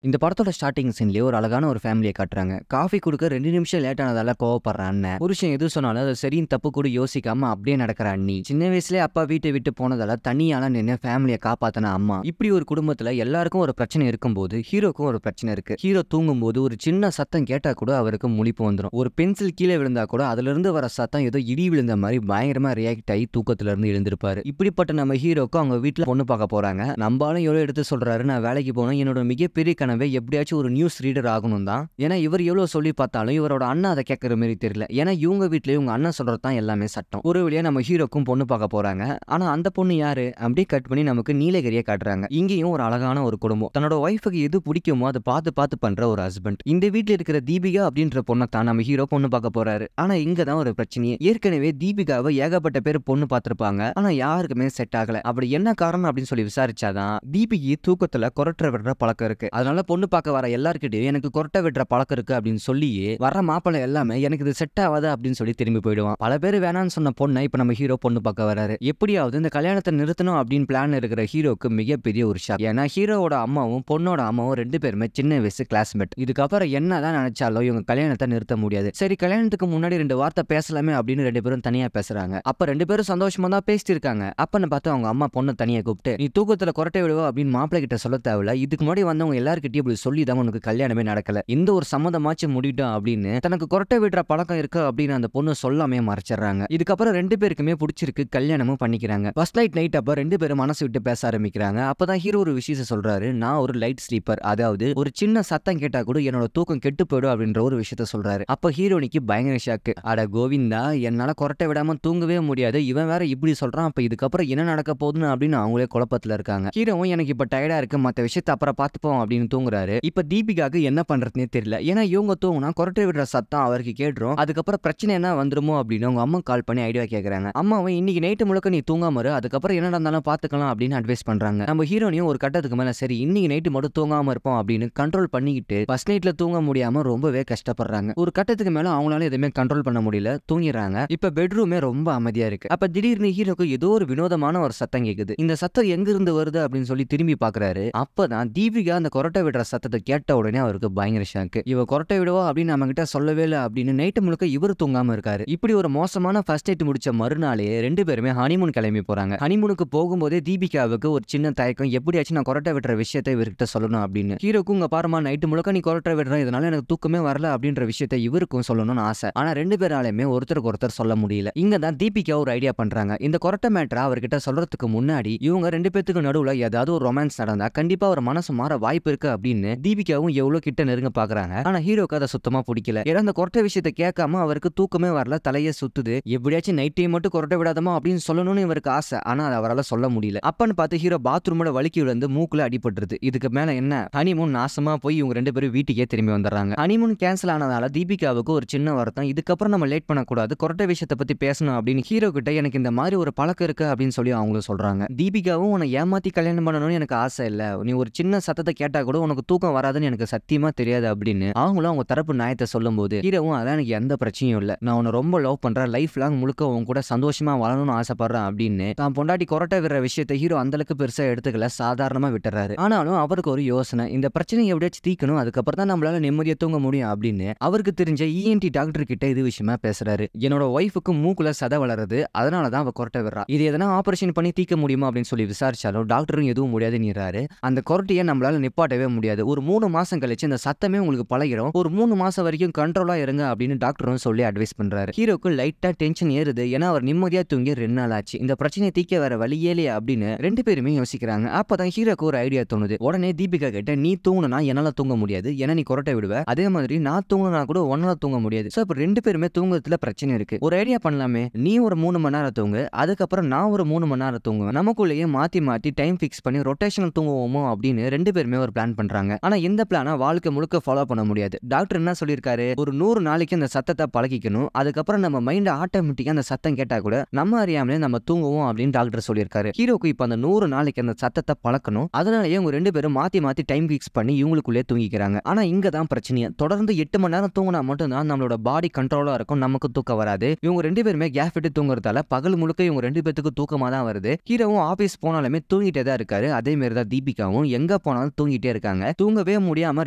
இந்த படத்தோட ஸ்டார்டிங் சீன்லயே ஒரு அழகான ஒரு ஃபேமிலியை காட்டுறாங்க. காஃபி குடுக்க 2 நிமிஷம் லேட் ஆனதால கோவப்படுற அண்ணன். புருஷன் எது சொன்னாலும் அது சரின்னு தப்பு கூட யோசிக்காம அப்படியே நடக்கிற அண்ணி. சின்ன வயசுலயே அப்பா வீட்டை விட்டு போனதால தனியால நின்று ஃபேமிலியை காப்பாத்தின அம்மா. இப்படி ஒரு குடும்பத்துல எல்லாருக்கும் ஒரு பிரச்சனை இருக்கும்போது ஹீரோக்கும் ஒரு பிரச்சனை இருக்கு. ஹீரோ தூங்கும்போது ஒரு சின்ன சத்தம் கேட்டா கூட அவருக்கு முழிப்பு வந்துடும். ஒரு பென்சில் கீழே விழுந்தா கூட அதுல இருந்து வர சத்தம் ஏதோ இடி விழுந்த மாதிரி பயங்கரமா ரியாக்ட் ஆகி தூக்கத்துல இருந்து எழுந்திருப்பாரு. இப்படிப்பட்ட நம்ம ஹீரோக்கு அவங்க வீட்டுல பொண்ணு பார்க்க போறாங்க. நம்பாலும் எவ்வளவு எடுத்து சொல்றாரு, நான் வேலைக்கு போனோம், என்னோட மிகப்பெரிய கனவே எப்படியாச்சும் ஒரு நியூஸ் ரீடர் ஆகணும் தான். ஏன்னா இவர் எவ்வளவு சொல்லி பார்த்தாலும் இவரோட அண்ணா அதை கேட்கற மாதிரி தெரியல. ஏன்னா இவங்க வீட்லயே இவங்க அண்ணன் சொல்றது தான் எல்லாமே சட்டம். ஒரு வழியா நம்ம ஹீரோக்கும் பொண்ணு பார்க்க போறாங்க. ஆனா அந்த பொண்ணு யாரு அப்படியே கட் பண்ணி நமக்கு நீலகிரியை காட்டுறாங்க. இங்கேயும் ஒரு அழகான ஒரு குடும்பம். தன்னோட ஒய்ஃபுக்கு எது பிடிக்குமோ அதை பார்த்து பார்த்து பண்ற ஒரு ஹஸ்பண்ட். இந்த வீட்டுல இருக்கிற தீபிகா அப்படின்ற பொண்ணை தான் நம்ம ஹீரோ பொண்ணு பார்க்க போறாரு. ஆனா இங்க தான் ஒரு பிரச்சனையே. ஏற்கனவே தீபிகாவை ஏகப்பட்ட பேர் பொண்ணு பார்த்திருப்பாங்க. ஆனா யாருக்குமே செட் ஆகல. அப்படி என்ன காரணம் அப்படின்னு சொல்லி விசாரிச்சாதான் தீபிகி தூக்கத்துல கொரட்டை விடுற பழக்கம் இருக்கு. அதனால பொண்ணு பார்க்க வர எல்லார்கிட்டயும் எனக்கு கொரட்டை விடுற பழக்கம் இருக்கு அப்படின்னு சொல்லி வர மாப்பிள்ளை எல்லாமே எனக்கு இது செட் ஆகாது அப்படின்னு சொல்லி திரும்பி போயிடுவான். பல பேர் வேணான்னு சொன்ன பொண்ணை இப்ப நம்ம ஹீரோ பொண்ணு பார்க்க வராரு. எப்படியாவது இந்த கல்யாணத்தை நிறுத்தணும் அப்படின்னு பிளான் இருக்கிற ஹீரோக்கு மிகப்பெரிய ஒரு ஷாக். ஏன்னா ஹீரோவோட அம்மாவும் பொண்ணோட அம்மாவும் 2 பேருமே சின்ன வயசு கிளாஸ்மேட். இதுக்கப்புறம் என்னதான் நினைச்சாலும் இவங்க கல்யாணத்தை நிறுத்த முடியாது. சரி, கல்யாணத்துக்கு முன்னாடி 2 வார்த்தை பேசலாமே அப்படின்னு 2 பேரும் தனியா பேசுறாங்க. அப்ப 2 பேரும் சந்தோஷமா தான் பேசிட்டு இருக்காங்க. அப்பன்னு பார்த்து அவங்க அம்மா பொண்ணை தனியா கூப்பிட்டு, நீ தூக்கத்துல கொரட்டை விடுவா அப்படின்னு மாப்பிள்ளை கிட்ட சொல்ல தேவையில்ல, இதுக்கு முன்னாடி வந்தவங்க எல்லாருக்கிட்டையும் இப்படி சொல்லி தான் உனக்கு கல்யாணமே நடக்கல, இந்த ஒரு சம்மதமாச்சு முடிட்டோம் அப்படின்னு தனக்கு கொரட்டை விடுற பழக்கம் இருக்கு அப்படின்னு அந்த பொண்ணு சொல்லாமே மறைச்சிடுறாங்க. இதுக்கப்புறம் 2 பேருக்குமே பிடிச்சிருக்கு, கல்யாணமும் பண்ணிக்கிறாங்க. ஃபர்ஸ்ட் நைட் அப்ப 2 பேரும் மனசு விட்டு பேச ஆரம்பிக்கிறாங்க. அப்பதான் ஹீரோ ஒரு விஷயத்தை சொல்றாரு, நான் ஒரு லைட் ஸ்லீப்பர், அதாவது ஒரு சின்ன சத்தம் கேட்டா கூட என்னோட தூக்கம் கெட்டு போயிடும் அப்படின்ற ஒரு விஷயத்த சொல்றாரு. அப்ப ஹீரோனிக்கு பயங்கர ஷாக்கு. அட கோவிந்தா, என்னால கொரட்டை விடாம தூங்கவே முடியாது, இவன் வேற இப்படி சொல்றான், அப்ப இதுக்கப்புறம் என்ன நடக்க போகுதுன்னு அப்படின்னு அவங்களே குழப்பத்துல இருக்காங்க. ஹீரோவும் எனக்கு இப்ப டயர்டா இருக்கு, மத்த விஷயத்த அப்புறம் பார்த்துப்போம் அப்படின்னு தூங்குறாரு. இப்ப தீபிகாக்கு என்ன பண்றதுனே தெரியல. ஏன்னா இவங்க தூங்குனா கொரட்டை விடுற சத்தம் அவருக்கு கேட்டுரும், அதுக்கப்புறம் பிரச்சனை என்ன வந்துருமோ அப்படின்னு அவங்க அம்மா கால் பண்ணி ஐடியா கேக்குறாங்க. அம்மாவும் இன்னைக்கு நைட்டு முழுக்க நீ தூங்காம இரு, அதுக்கப்புறம் என்ன நடந்தாலும் பாத்துக்கலாம் அப்படின்னு அட்வைஸ் பண்றாங்க. நம்ம ஹீரோனியும் ஒரு கட்டத்துக்கு மேல சரி இன்னைக்கு நைட்டு மட்டும் தூங்காம இருப்போம் அப்படின்னு கண்ட்ரோல் பண்ணிக்கிட்டு ஃபர்ஸ்ட் நைட்ல தூங்க முடியாம ரொம்பவே கஷ்டப்படுறாங்க. ஒரு கட்டத்துக்கு மேல அவங்களால எதுவுமே கண்ட்ரோல் பண்ண முடியல, தூங்கிடுறாங்க. இப்ப பெட்ரூமே ரொம்ப அமைதியா இருக்கு. அப்ப திடீர்னு ஹீரோக்கு ஏதோ ஒரு வினோதமான ஒரு சத்தம் கேக்குது. இந்த சத்தம் எங்க இருந்து வருது அப்படின்னு சொல்லி திரும்பி பாக்குறாரு. அப்பதான் தீபிகா அந்த கொரட்டை விடுற சத்தத்தை கேட்ட உடனே அவருக்கு பயங்கர ஷாக்கு. இவ கொரட்டை விடுவா அப்படின்னு நம்ம கிட்ட சொல்லவே இல்லை அப்படின்னு நைட்டு முழுக்க இவர் தூங்காம இருக்காரு. இப்படி ஒரு மோசமான ஃபர்ஸ்ட் நைட் முடிச்ச மறுநாளே 2 பேருமே ஹனிமூன் கிளம்பி போறாங்க. ஹனிமூனுக்கு போகும்போதே தீபிகாவுக்கு ஒரு சின்ன தயக்கம், எப்படியாச்சும் நான் கொரட்டை விடுற விஷயத்தை இவர்கிட்ட சொல்லணும் அப்படின்னு. ஹீரோக்கும் இங்க பாருமா நைட்டு முழுக்க நீ கொரட்டை விடுற, இதனால எனக்கு தூக்கமே வரல அப்படின்ற விஷயத்தை இவருக்கும் சொல்லணும்னு ஆசை. ஆனா 2 பேராலுமே ஒருத்தருக்கு ஒருத்தர் சொல்ல முடியல. இங்க தான் தீபிகா ஒரு ஐடியா பண்றாங்க. இந்த கொரட்டை மேட்டரை அவர்கிட்ட சொல்றதுக்கு முன்னாடி இவங்க 2 பேத்துக்கு நடுவுல ஏதாவது ஒரு ரொமான்ஸ் நடந்தா கண்டிப்பா ஒரு மனசு மாற வாய்ப்பு இருக்கு அப்படின்னு தீபிகாவும் எவ்வளவு கிட்ட நெருங்க பாக்குறாங்க. ஆனா ஹீரோக்கு அதை சுத்தமா பிடிக்கல. ஏன்னா அந்த கொரட்டை விஷயத்தை கேட்காம அவருக்கு தூக்கமே வரல, தலையே சுத்துது, எப்படியாச்சும் நைட் டைம் மட்டும் கொரட்டை விடாதமா அப்படின்னு சொல்லணும்னு இவருக்கு ஆசை. ஆனா அதை அவரால் சொல்ல முடியல. அப்பன்னு பார்த்து ஹீரோ பாத்ரூமோட வலிக்கு விழுந்து மூக்குல அடிபட்டுருது. இதுக்கு மேல என்ன, ஹனிமூன் நாசமா போய் இவங்க 2 பேரும் வீட்டுக்கே திரும்பி வந்துடுறாங்க. ஹனிமூன் கேன்சல் ஆனதால தீபிகாவுக்கு ஒரு சின்ன வருத்தம், இதுக்கப்புறம் நம்ம லேட் பண்ணக்கூடாது, கொரட்டை விஷயத்தை பத்தி பேசணும் அப்படின்னு ஹீரோ கிட்ட எனக்கு இந்த மாதிரி ஒரு பழக்கம் இருக்கு அப்படின்னு சொல்லி அவங்களும் சொல்றாங்க. தீபிகாவும் உன்னை ஏமாத்தி கல்யாணம் பண்ணணும்னு எனக்கு ஆசை இல்ல, நீ ஒரு சின்ன சத்தத்தை கேட்டா கூட உனக்கு தூக்கம் வராதுன்னு எனக்கு சத்தியமா தெரியாது அப்படின்னு அவங்களும் அவங்க தரப்பு நியாயத்தை சொல்லும் போது ஹீரோவும் அதான் எனக்கு எந்த பிரச்சனையும் இல்ல, நான் உன்னை ரொம்ப லவ் பண்றேன், லைஃப் லாங் முழுக்க உன் கூட சந்தோஷமா வாழணும்னு ஆசைப்படுறேன் அப்படின்னு தான் பொண்டாட்டி கொரட்டை விடுற விஷயத்தை ஹீரோ அந்த அளவுக்கு பெருசா எடுத்துக்கல, சாதாரணமா விட்டுறாரு. ஆனாலும் அவருக்கு ஒரு யோசனை, இந்த பிரச்சனையை எப்படியாச்சும் தீக்கணும், அதுக்கப்புறம் தான் நம்மளால நிம்மதியா தூங்க முடியும் அப்படின்னு அவருக்கு தெரிஞ்ச இஎன்டி டாக்டர் கிட்ட இது விஷயமா பேசுறாரு. என்னோட ஒய்ஃபுக்கு மூக்குல சதை வளருது, அதனாலதான் அவ கொரட்டை விடுறா, இது எதனா ஆபரேஷன் பண்ணி தீக்க முடியுமா அப்படின்னு சொல்லி விசாரிச்சாலும் டாக்டரும் எதுவும் முடியாதுன்னுறாரு. அந்த கொரட்டையை நம்மளால நிப்பாட்டவே முடியாது, ஒரு 3 மாசம் கழிச்சு இந்த சத்தமே உங்களுக்கு பழகிடும், ஒரு 3 மாசம் வரைக்கும் கண்ட்ரோலா இருங்க அப்படின்னு டாக்டரும் சொல்லி அட்வைஸ் பண்றாரு. ஹீரோக்கு லைட்டா டென்ஷன் ஏறுது. ஏன்னா அவர் நிம்மதியா தூங்கி 2 நாள் ஆச்சு, இந்த பிரச்சனையை தீக்க வேற வழியே இல்லையா அப்படின்னு 2 பேருமே யோசிக்கிறாங்க. அப்பதான் ஹீரோக்கு ஒரு ஐடியா தோணுது. உடனே தீபிகா கிட்ட, நீ தூங்குனா என்னால தூங்க முடியாது, ஏன்னா நீ கொரட்டை விடுவ, அதே மாதிரி நான் தூங்குனா கூட உன்னால தூங்க முடியாது, சோ இப்ப 2 பேருமே தூங்குறதுல பிரச்சனை இருக்கு, ஒரு ஐடியா பண்ணலாமே, நீ ஒரு 3 மணி நேரம் தூங்கு, அதுக்கப்புறம் நான் ஒரு 3 மணி நேரம் தூங்குவேன், நமக்குள்ளேயே மாத்தி மாத்தி டைம் பிக்ஸ் பண்ணி ரொட்டேஷனல் தூங்குவோமோ அப்படின்னு 2 பேருமே ஒரு பிளான் பண்றாங்க. ஆனா இந்த பிளானை வாழ்க்கை முழுக்க ஃபாலோ பண்ண முடியாது. டாக்டர் என்ன சொல்லியிருக்காரு, ஒரு 100 நாளைக்கு அந்த சத்தத்தை பழகிக்கணும், அதுக்கப்புறம் நம்ம மைண்ட் ஆட்டோமேட்டிக்கா அந்த சத்தம் கேட்டா கூட நம்ம அறியாமலே நம்ம தூங்குவோம் அப்படின்னு டாக்டர் சொல்லியிருக்காரு. ஹீரோக்கு இப்ப அந்த 100 நாளைக்கு அந்த சத்தத்தை பழக்கணும், அதனாலயே இவங்க 2 பேரும் மாத்தி மாத்தி டைம் பிக்ஸ் பண்ணி இவங்களுக்குள்ளே தூங்கிக்கிறாங்க. ஆனா இங்க தான் பிரச்சனையே, தொடர்ந்து 8 மணி நேரம் தூங்கினா மட்டும் தான் நம்மளோட பாடி கண்ட்ரோலா இருக்கும், நமக்கு தூக்கம் வராது. இவங்க 2 பேருமே கேப் விட்டு தூங்குறதால பகல் முழுக்க இவங்க 2 பேத்துக்கு தூக்கமா தான் வருது. ஹீரோவும் ஆபீஸ் போனாலுமே தூங்கிட்டே தான் இருக்காரு, அதே மாதிரி தான் தீபிகாவும் எங்க போனாலும் தூங்கிட்டே இருக்காங்க. இருக்காங்க. தூங்கவே முடியாம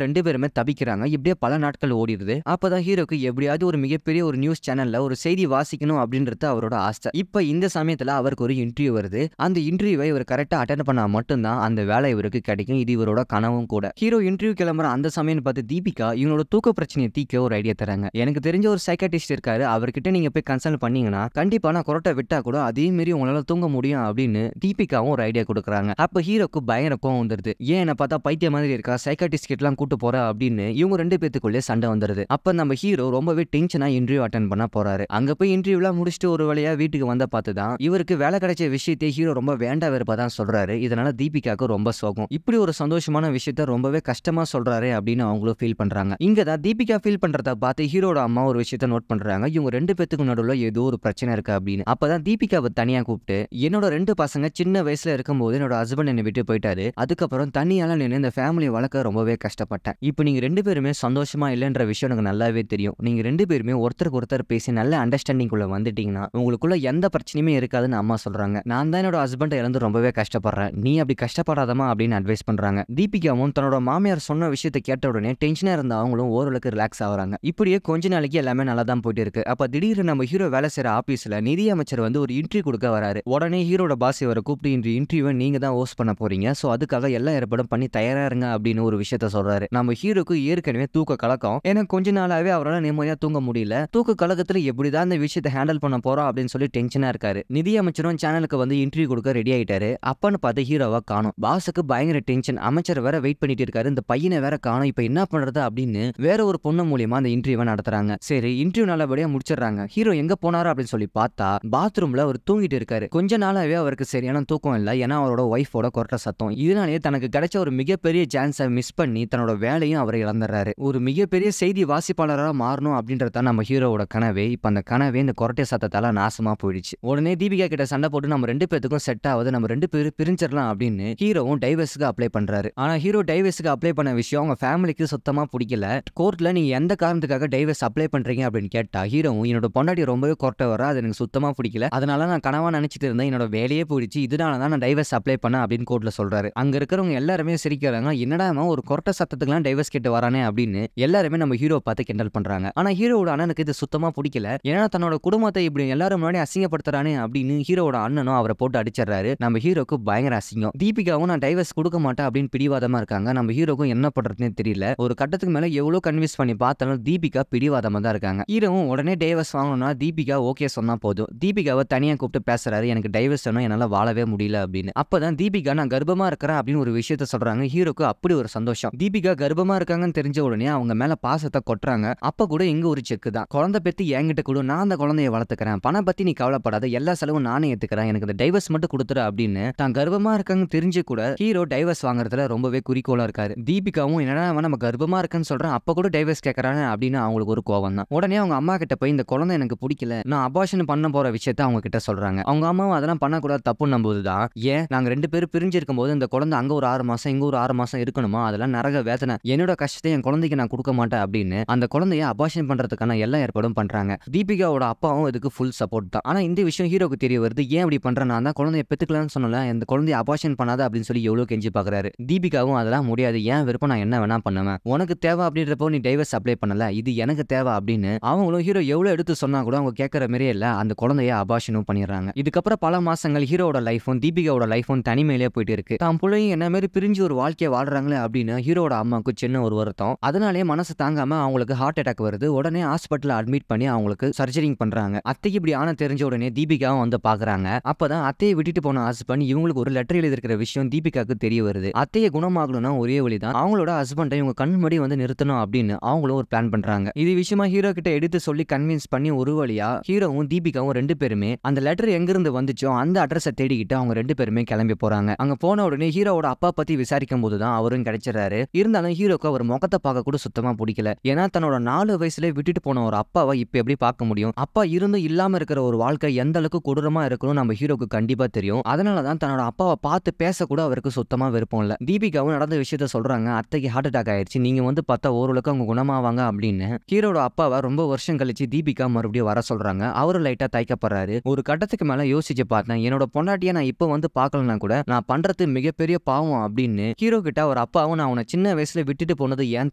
2 பேருமே தவிக்கிறாங்க. இப்படியே பல நாட்கள் ஓடிடுது. அப்பதான் ஹீரோக்கு எப்படியாவது ஒரு மிகப்பெரிய ஒரு நியூஸ் சேனல்ல ஒரு செய்தி வாசிக்கணும் அப்படின்றது அவரோட ஆசை. இப்ப இந்த சமயத்துல அவருக்கு ஒரு இன்டர்வியூ வருது. அந்த இன்டர்வியூவை இவர் கரெக்டா அட்டெண்ட் பண்ணா மட்டும்தான் அந்த வேலை இவருக்கு கிடைக்கும். இது இவரோட கனவும் கூட. ஹீரோ இன்டர்வியூ கிளம்புற அந்த சமயம் பார்த்து தீபிகா இவங்களோட தூக்க பிரச்சனையை தீக்க ஒரு ஐடியா தராங்க. எனக்கு தெரிஞ்ச ஒரு சைக்காட்டிஸ்ட் இருக்காரு, அவர்கிட்ட நீங்க போய் கன்சல்ட் பண்ணீங்கன்னா கண்டிப்பா நான் கொரட்டை விட்டா கூட அதே மாரி உங்களால தூங்க முடியும் அப்படின்னு தீபிகாவும் ஒரு ஐடியா கொடுக்குறாங்க. அப்ப ஹீரோக்கு பயங்கர கோவம் வந்துருது. ஏன் என்ன பார்த்தா பைத்திய மாதிரி இருக்கா, சைக்காட்டிஸ்ட் கிட்டலாம் கூட்டு போற அப்படின்னு இவங்க 2 பேத்துக்குள்ளே சண்டை வந்துருது. அப்ப நம்ம ஹீரோ ரொம்பவே டென்ஷனா இன்டர்வியூ அட்டெண்ட் பண்ண போறாரு. அங்க போய் இன்டர்வியூலாம் முடிச்சுட்டு ஒரு வழியா வீட்டுக்கு வந்த பார்த்துதான் இவருக்கு வேலை கிடைச்ச விஷயத்தை ஹீரோ ரொம்ப வேண்டா வெறுப்பா தான் சொல்றாரு. இதனால தீபிகாக்கு ரொம்ப சோகம். இப்படி ஒரு சந்தோஷமான விஷயத்த ரொம்பவே கஷ்டமா சொல்றாரு அப்படின்னு அவங்களும் ஃபீல் பண்றாங்க. இங்கதான் தீபிகா ஃபீல் பண்றத பார்த்து ஹீரோட அம்மா ஒரு விஷயத்த நோட் பண்றாங்க. இவங்க 2 பேத்துக்கு நடுவுல ஏதோ ஒரு பிரச்சனை இருக்கு அப்படின்னு. அப்பதான் தீபிகாவை தனியா கூப்பிட்டு, என்னோட 2 பசங்க சின்ன வயசுல இருக்கும்போது என்னோட ஹஸ்பண்ட் என்னை விட்டு போயிட்டாரு. அதுக்கப்புறம் தனியால நின்று இந்த ஃபேமிலியை வளர்க்க ரொம்பவே கஷ்டப்பட்டேன். இப்போ நீங்க 2 பேருமே சந்தோஷமா இல்லைன்ற விஷயம் எனக்கு நல்லாவே தெரியும். நீங்க 2 பேருமே ஒருத்தருக்கு ஒருத்தர் பேசி நல்ல அண்டர்ஸ்டாண்டிங் குள்ள வந்துட்டீங்கன்னா உங்களுக்குள்ள எந்த பிரச்சனையுமே இருக்காதுன்னு அம்மா சொல்றாங்க. நான் தான் என்னோட ஹஸ்பண்டை இழந்து ரொம்பவே கஷ்டப்படுறேன், நீ அப்படி கஷ்டப்படாதமா அப்படின்னு அட்வைஸ் பண்றாங்க. தீபிகாவும் தன்னோட மாமியார் சொன்ன விஷயத்தை கேட்ட உடனே டென்ஷனா இருந்த அவங்களும் ஓரளவுக்கு ரிலாக்ஸ் ஆகுறாங்க. இப்படியே கொஞ்ச நாளைக்கு எல்லாமே நல்லா தான் போயிட்டு இருக்கு. அப்ப திடீர்னு நம்ம ஹீரோ வேலை செய்யற ஆபீஸ்ல நிதி அமைச்சர் வந்து ஒரு இன்டர்வியூ கொடுக்க வராரு. உடனே ஹீரோட பாஸ் இவரை கூப்பிட்டு இந்த இன்டர்வியூவை நீங்க தான் ஹோஸ்ட் பண்ண போறீங்க, சோ அதுக்காக எல்லா ஏற்பாடும் பண்ணி தயாரா இருங்க அப்படின்னு ஒரு விஷயத்த சொல்றாரு. நம்ம ஹீரோக்கு ஏற்கனவே தூக்க கலக்கம். ஏன்னா கொஞ்ச நாளாவே அவரால் நிம்மதியா தூங்க முடியல. தூக்க கலக்கத்துல எப்படிதான் இந்த விஷயத்தை ஹேண்டில் பண்ண போறோம் அப்படின்னு சொல்லி டென்ஷனா இருக்காரு. நிதி அமைச்சரும் சேனலுக்கு வந்து இன்டர்வியூ கொடுக்க ரெடி ஆயிட்டாரு. அப்பன்னு பார்த்து ஹீரோவா காணோம். பாஸுக்கு பயங்கர டென்ஷன். அமைச்சர் வேற வெயிட் பண்ணிட்டு இருக்காரு. இந்த பையனை வேற காணோம், இப்ப என்ன பண்றது அப்படின்னு வேற ஒரு பொண்ணு மூலியமா அந்த இன்டர்வியூவை நடத்துறாங்க. சரி, இன்டர்வியூ நல்லபடியா முடிச்சிடறாங்க. ஹீரோ எங்க போனாரு அப்படின்னு சொல்லி பார்த்தா பாத்ரூம்ல அவர் தூங்கிட்டு இருக்காரு. கொஞ்ச நாளாவே அவருக்கு சரியான தூக்கம் இல்ல. ஏன்னா அவரோட ஒய்ஃபோட கொரட்ட சத்தம். இதனாலேயே தனக்கு கிடைச்ச ஒரு மிகப்பெரிய சான்ஸை மிஸ் பண்ணி தன்னோட வேலையும் அவரை இழந்துறாரு. ஒரு மிகப்பெரிய செய்தி வாசிப்பாளராக மாறணும் அப்படின்றத நம்ம ஹீரோவோட கனவே. இப்ப அந்த கனவே இந்த கொரட்டை சத்தத்தால நாசமா போயிடுச்சு. உடனே தீபிகா கிட்ட சண்டை போட்டு நம்ம 2 பேத்துக்கும் செட் ஆகுது, நம்ம 2 பேரும் பிரிஞ்சிடலாம் அப்படின்னு ஹீரோவும் டைவர்ஸுக்கு அப்ளை பண்றாரு. ஆனா ஹீரோ டைவர்ஸுக்கு அப்ளை பண்ண விஷயம் அவங்க ஃபேமிலிக்கு சுத்தமா பிடிக்கல. கோர்ட்ல நீங்க எந்த காரணத்துக்காக டைவர்ஸ் அப்ளை பண்றீங்க அப்படின்னு கேட்டா ஹீரோவும் என்னோட பொண்டாட்டி ரொம்பவே கொரட்டை வர, அது எனக்கு சுத்தமா பிடிக்கல, அதனால நான் கனவா நினைச்சிட்டு இருந்தேன், என்னோட வேலையே போயிடுச்சு, இதனால தான் நான் டைவர்ஸ் அப்ளை பண்ண அப்படின்னு கோர்ட்ல சொல்றாரு. அங்க இருக்கிறவங்க எல்லாருமே சிரிக்கிறாங்க. என்னடா ஒரு கொரட்டை சத்தத்துக்குலாம் டைவர்ஸ் கேட்டு வரானே அப்படின்னு எல்லாருமே நம்ம ஹீரோ பார்த்து கிண்டல் பண்றாங்க. ஆனா ஹீரோவோட அண்ணனுக்கு இது சுத்தமா பிடிக்கல. ஏன்னா தன்னோட குடும்பத்தை இப்படி எல்லாரும் முன்னாடி அசிங்கப்படுத்துறானே அப்படின்னு ஹீரோவோட அண்ணனும் அவரை போட்டு அடிச்சிடறாரு. நம்ம ஹீரோக்கு பயங்கர அசிங்கம். தீபிகாவும் நான் டைவர்ஸ் கொடுக்க மாட்டேன் அப்படின்னு பிடிவாதமா இருக்காங்க. நம்ம ஹீரோக்கும் என்ன பண்றதுன்னு தெரியல. ஒரு கட்டத்துக்கு மேல எவ்வளவு கன்வின்ஸ் பண்ணி பார்த்தாலும் தீபிகா பிடிவாதமா தான் இருக்காங்க. ஹீரோவும் உடனே டைவர்ஸ் வாங்கணும்னா தீபிகா ஓகே சொன்னா போதும். தீபிகாவை தனியா கூப்பிட்டு பேசுறாரு, எனக்கு டைவர்ஸ் வேணும், என்னால வாழவே முடியல அப்படின்னு. அப்பதான் தீபிகா நான் கர்ப்பமா இருக்கிறேன் அப்படின்னு ஒரு விஷயத்த சொல்றாங்க. ஹீரோக்கு அப்படி ஒரு சந்தோஷம். தீபிகா கர்ப்பமா இருக்காங்கன்னு தெரிஞ்ச உடனே அவங்க மேல பாசத்தை கொட்டுறாங்க. அப்ப கூட இங்க ஒரு செக் தான், குழந்தை பெத்து என்கிட்ட கூட, நான் அந்த குழந்தைய வளர்த்துக்கிறேன், பணம் பத்தி நீ கவலைப்படாத, எல்லா செலவும் நானே ஏத்துக்கிறேன், எனக்கு இந்த டைவர்ஸ் மட்டும் கொடுத்துரு அப்படின்னு தான் கர்ப்பமா இருக்காங்க தெரிஞ்சு கூட ஹீரோ டைவர்ஸ் வாங்குறதுல ரொம்பவே குறிக்கோளா இருக்காரு. தீபிகாவும் என்னடா நம்ம கர்ப்பமா இருக்குன்னு சொல்றேன், அப்ப கூட டைவர்ஸ் கேட்கறாங்க அப்படின்னு அவங்களுக்கு ஒரு கோவம் தான். உடனே அவங்க அம்மா கிட்ட போய் இந்த குழந்தை எனக்கு பிடிக்கல, நான் அபார்ஷன் பண்ண போற விஷயத்த அவங்க கிட்ட சொல்றாங்க. அவங்க அம்மாவும் அதெல்லாம் பண்ணக்கூடாது தப்புன்னு நம்புதுதான். ஏன் நாங்க 2 பேரும் பிரிஞ்சு இருக்கும் போது இந்த குழந்தை அங்க ஒரு 6 மாசம் இங்க ஒரு 6 மாசம் இருக்கணுமா, அதெல்லாம் நரக வேதனை, என்னோட கஷ்டத்தை என் குழந்தைக்கு நான் கொடுக்க மாட்டேன் அப்படின்னு அந்த குழந்தைய அபார்ஷன் பண்றதுக்கான எல்லா ஏற்பாடும் பண்றாங்க. தீபிகாவோட அப்பாவும் இதுக்கு ஃபுல் சப்போர்ட் தான். ஆனா இந்த விஷயம் ஹீரோக்கு தெரிய வருது. ஏன் அப்படி பண்றேன், நான் தான் குழந்தைய பெத்துக்கலாம்னு சொன்னல, இந்த குழந்தைய அபார்ஷன் பண்ணாத அப்படின்னு சொல்லி எவ்வளவு கெஞ்சி பாக்குறாரு. தீபிகாவும் அதெல்லாம் முடியாது, ஏன் விருப்பம், நான் என்ன வேணா பண்ணுவேன், உனக்கு தேவை அப்படின்றப்போ நீ டைவர்ஸ் அப்ளை பண்ணல, இது எனக்கு தேவை அப்படின்னு அவங்களும் ஹீரோ எவ்வளவு எடுத்து சொன்னா கூட அவங்க கேட்கற மாதிரியே இல்ல, அந்த குழந்தைய அபார்ஷனும் பண்ணிடுறாங்க. இதுக்கப்புறம் பல மாசங்கள் ஹீரோட லைஃபும் தீபிகாவோட லைஃபும் தனிமையிலே போயிட்டு இருக்கு. தான் பிள்ளையும் என்ன மாதிரி பிரிஞ்சு ஒரு வாழ்க்கையை வாழ்றாங்களே அப்படின்னு ஹீரோட அம்மாவுக்கு சின்ன ஒரு வருத்தம். அதனாலே மனசு தாங்காம அவங்களுக்கு ஹார்ட் அட்டாக் வருது. உடனே ஹாஸ்பிட்டல் அட்மிட் பண்ணி அவங்களுக்கு சர்ஜரிங் பண்றாங்க. அத்தைக்கு இப்படி ஆன தெரிஞ்ச உடனே தீபிகாவும் வந்து பாக்குறாங்க. அப்பதான் அத்தையை விட்டுட்டு போன ஹஸ்பண்ட் இவங்களுக்கு ஒரு லெட்டர் எழுதிருக்கிற விஷயம் தீபிகாக்கு தெரிய வருது. அத்தையை குணமாகணும்னா ஒரே வழிதான், அவங்களோட ஹஸ்பண்டை இவங்க கண் முன்னாடி வந்து நிறுத்தணும் அப்படின்னு அவங்களும் ஒரு பிளான் பண்றாங்க. இது விஷயமா ஹீரோ கிட்ட எடுத்து சொல்லி கன்வின்ஸ் பண்ணி ஒரு வழியா ஹீரோவும் தீபிகாவும் 2 பேருமே அந்த லெட்டர் எங்க இருந்து வந்துச்சோ அந்த அட்ரஸை தேடிக்கிட்டு அவங்க 2 பேருமே கிளம்பி போறாங்க. அங்க போன உடனே ஹீரோவோட அப்பா பத்தி விசாரிக்கும் போதுதான் அவரும் கிடைச்சிடறாரு. இருந்தாலும் ஹீரோக்கு அவர் முகத்தை பார்க்க கூட சுத்தமா பிடிக்கல. ஏன்னா தன்னோட 4 வயசுல விட்டுட்டு போன ஒரு அப்பாவை இப்ப எப்படி பார்க்க முடியும், அப்பா இருந்தும் இல்லாம இருக்கிற ஒரு வாழ்க்கை எந்த அளவுக்கு கொடூரமா இருக்கணும் நம்ம ஹீரோக்கு கண்டிப்பா தெரியும். அதனாலதான் தன்னோட அப்பாவை பார்த்து பேச கூட அவருக்கு சுத்தமா விருப்பம் இல்ல. தீபிகாவும் நடந்த விஷயத்த சொல்றாங்க, அத்தைக்கு ஹார்ட் அட்டாக் ஆயிடுச்சு, நீங்க வந்து பார்த்தா ஓரளவுக்கு அவங்க குணமாவாங்க அப்படின்னு ஹீரோட அப்பாவை ரொம்ப வருஷம் கழிச்சு தீபிகா மறுபடியும் வர சொல்றாங்க. அவரு லைட்டா தயக்கப்படுறாரு. ஒரு கட்டத்துக்கு மேல யோசிச்சு பார்த்தேன், என்னோட பொண்டாட்டியை நான் இப்ப வந்து பார்க்கலன்னா கூட நான் பண்றது மிகப்பெரிய பாவம் அப்படின்னு ஹீரோ கிட்ட அவர் அப்பாவும் நான் உன்னை சின்ன வயசுல விட்டுட்டு போனது ஏன்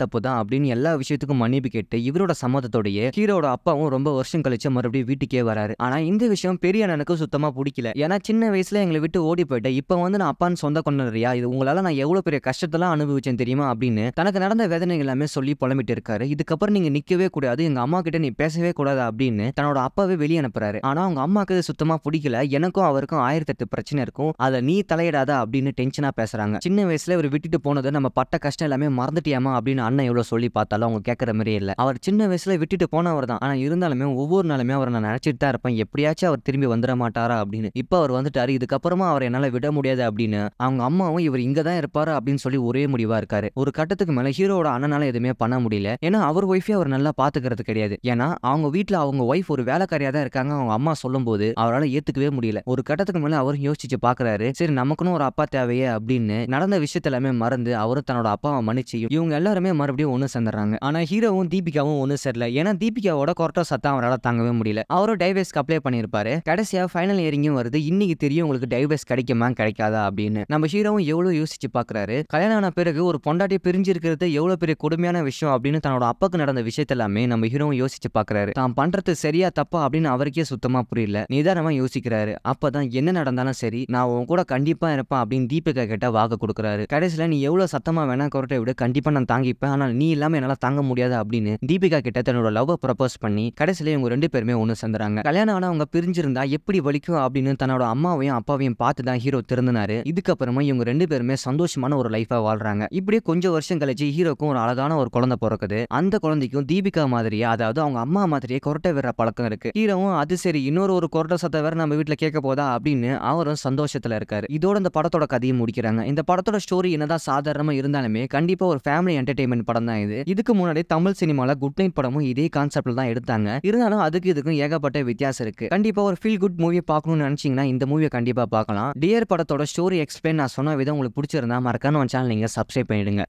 தப்பு தான் அப்படின்னு எல்லா விஷயத்துக்கும் மன்னிப்பு கேட்டு இவரோட சம்மதத்தோடய ஹீரோட அப்பாவும் ரொம்ப வருஷம் கழிச்சு மறுபடியும் வீட்டுக்கே வராரு. ஆனா இந்த விஷயம் பெரிய அண்ணனுக்கு சுத்தமா பிடிக்கல. ஏன்னா சின்ன வயசுல எங்களை விட்டு ஓடி போயிட்டேன், இப்ப வந்து நான் அப்பான்னு சொந்த கொண்டறியா, இது உங்களால நான் எவ்வளவு பெரிய கஷ்டத்தெல்லாம் அனுபவிச்சேன் தெரியுமா அப்படின்னு தனக்கு நடந்த வேதனைகள் எல்லாமே சொல்லி புலம்பிட்டு இருக்காரு. இதுக்கப்புறம் நீங்க நிக்கவே கூடாது, எங்க அம்மா கிட்ட நீ பேசவே கூடாது அப்படின்னு தன்னோட அப்பாவே வெளியே அனுப்புறாரு. ஆனா அவங்க அம்மாக்கு இது சுத்தமா பிடிக்கல. எனக்கும் அவருக்கும் 1008 பிரச்சனை இருக்கும், அதை நீ தலையிடாத அப்படின்னு டென்ஷனா பேசுறாங்க. சின்ன வயசுல இவர் விட்டுட்டு போனது நம்ம பட்ட கஷ்டம் எல்லாமே மறந்துட்டியாமா அப்படின்னு அண்ணன் எவ்வளவு சொல்லி பார்த்தாலும் அவங்க கேட்கற மாதிரியே இல்ல. அவர் சின்ன வயசுல விட்டுட்டு போனவர் தான், ஆனா இருந்தாலுமே ஒவ்வொரு நாளுமே அவரை நான் நினைச்சிட்டு தான் இருப்பேன், எப்படியாச்சும் அவர் திரும்பி வந்துட மாட்டாரா அப்படின்னு. இப்ப அவர் வந்துட்டாரு, இதுக்கப்புறமா அவர் என்னால விட முடியாது அப்படின்னு அவங்க அம்மாவும் இவர் இங்க தான் இருப்பாரு அப்படின்னு சொல்லி ஒரே முடிவா இருக்காரு. ஒரு கட்டத்துக்கு மேல ஹீரோட அண்ணனால எதுவுமே பண்ண முடியல. ஏன்னா அவர் ஒய்ஃபே அவர் நல்லா பாத்துக்கிறது கிடையாது. ஏன்னா அவங்க வீட்டுல அவங்க ஒய்ஃப் ஒரு வேலைக்காரியா தான் இருக்காங்க. அவங்க அம்மா சொல்லும் போது அவரால் ஏத்துக்கவே முடியல. ஒரு கட்டத்துக்கு மேல அவரும் யோசிச்சு பாக்குறாரு, சரி நமக்குன்னு ஒரு அப்பா தேவையே அப்படின்னு நடந்த விஷயத்த எல்லாமே மறந்து அவரும் தன்னோட அப்பாவை மன்னிச்சு இவங்க எல்லாருமே மறுபடியும் ஒண்ணு சேர்ந்துறாங்க. ஆனா ஹீரோவும் தீபிகாவும் ஒண்ணு சேரல. ஏன்னா தீபிகாவோட கொரட்டா சத்தம் அவரால் தாங்கவே முடியல. அவரும் டைவர்ஸ்க்கு அப்ளை பண்ணிருப்பாரு. கடைசியா ஃபைனல் இயரிங்கும் வருது. இன்னைக்கு தெரியும் உங்களுக்கு டைவர்ஸ் கிடைக்குமா கிடைக்காதா அப்படின்னு. நம்ம ஹீரோவும் எவ்வளவு யோசிச்சு பாக்குறாரு. கல்யாணம் ஆன பிறகு ஒரு பொண்டாட்டி பிரிஞ்சு இருக்கிறது எவ்வளவு பெரிய கொடுமையான விஷயம் அப்படின்னு தன்னோட அப்பாக்கு நடந்த விஷயத்த எல்லாமே நம்ம ஹீரோவும் யோசிச்சு பாக்குறாரு. தான் பண்றது சரியா தப்பா அப்படின்னு அவருக்கே சுத்தமா புரியல. நிதானமா யோசிக்கிறாரு. அப்பதான் என்ன நடந்தாலும் சரி நான் உன் கூட கண்டிப்பா இருப்பேன் அப்படின்னு தீபிகா கிட்ட வாக்கு கொடுக்குறாரு. கடைசியில நீ எவ்வளவு சத்தமா வேணா கொரட்டை விட, கண்டிப்பா நான் தாங்கிப்பேன், ஆனா நீ இல்லாம என்னால தாங்க முடியாது அப்படின்னு தீபிகா கிட்ட தன்னோட லவ் ப்ரப்போஸ் பண்ணி கடைசியில இவங்க ரெண்டு பேருமே ஒண்ணு சேர்ந்துறாங்க. கல்யாணம் ஆனா அவங்க பிரிஞ்சிருந்தா எப்படி வலிக்கும் அப்படின்னு தன்னோட அம்மாவையும் அப்பாவையும் பார்த்து தான் ஹீரோ திருந்தினாரு. இதுக்கப்புறமா இவங்க ரெண்டு பேருமே சந்தோஷமான ஒரு லைஃபா வாழ்றாங்க. இப்படியே கொஞ்சம் வருஷம் கழிச்சு ஹீரோக்கும் ஒரு அழகான ஒரு குழந்தை பிறக்குது. அந்த குழந்தைக்கும் தீபிகா மாதிரியே, அதாவது அவங்க அம்மா மாதிரியே கொரட்டை விடுற பழக்கம் இருக்கு. ஹீரோவும் அது சரி இன்னொரு ஒரு கொரட்டை சத்தம் வேற நம்ம வீட்டுல கேட்க போதா அப்படின்னு அவரும் சந்தோஷத்துல இருக்காரு. இதோட இந்த படத்தோட கதையை முடிக்கிறாங்க. இந்த படத்தோட ஸ்டோரி என்னதான் சாதாரணமா இருந்தாலுமே கண்டிப்பா ஒரு ஃபேமிலி என்டர்டைன்மெண்ட் படம் தான் இது. இதுக்கு முன்னாடி தமிழ் சினிமால குட் நைட் படமும் இதே கான்செப்ட்ல தான் எடுத்தாங்க. இருந்தாலும் அதுக்கு இதுக்கும் ஏகப்பட்ட வித்தியாசம் இருக்கு. கண்டிப்பா ஒரு ஃபீல் குட் மூவி பார்க்கணும்னு நினைச்சீங்கன்னா இந்த மூவியை கண்டிப்பா பார்க்கலாம். டியர் படத்தோட ஸ்டோரி எக்ஸ்பிளைன் நான் சொன்ன விதம் உங்களுக்கு பிடிச்சிருந்தா மறக்காம சேனல் நீங்க சப்ஸ்கிரைப் பண்ணிடுங்க.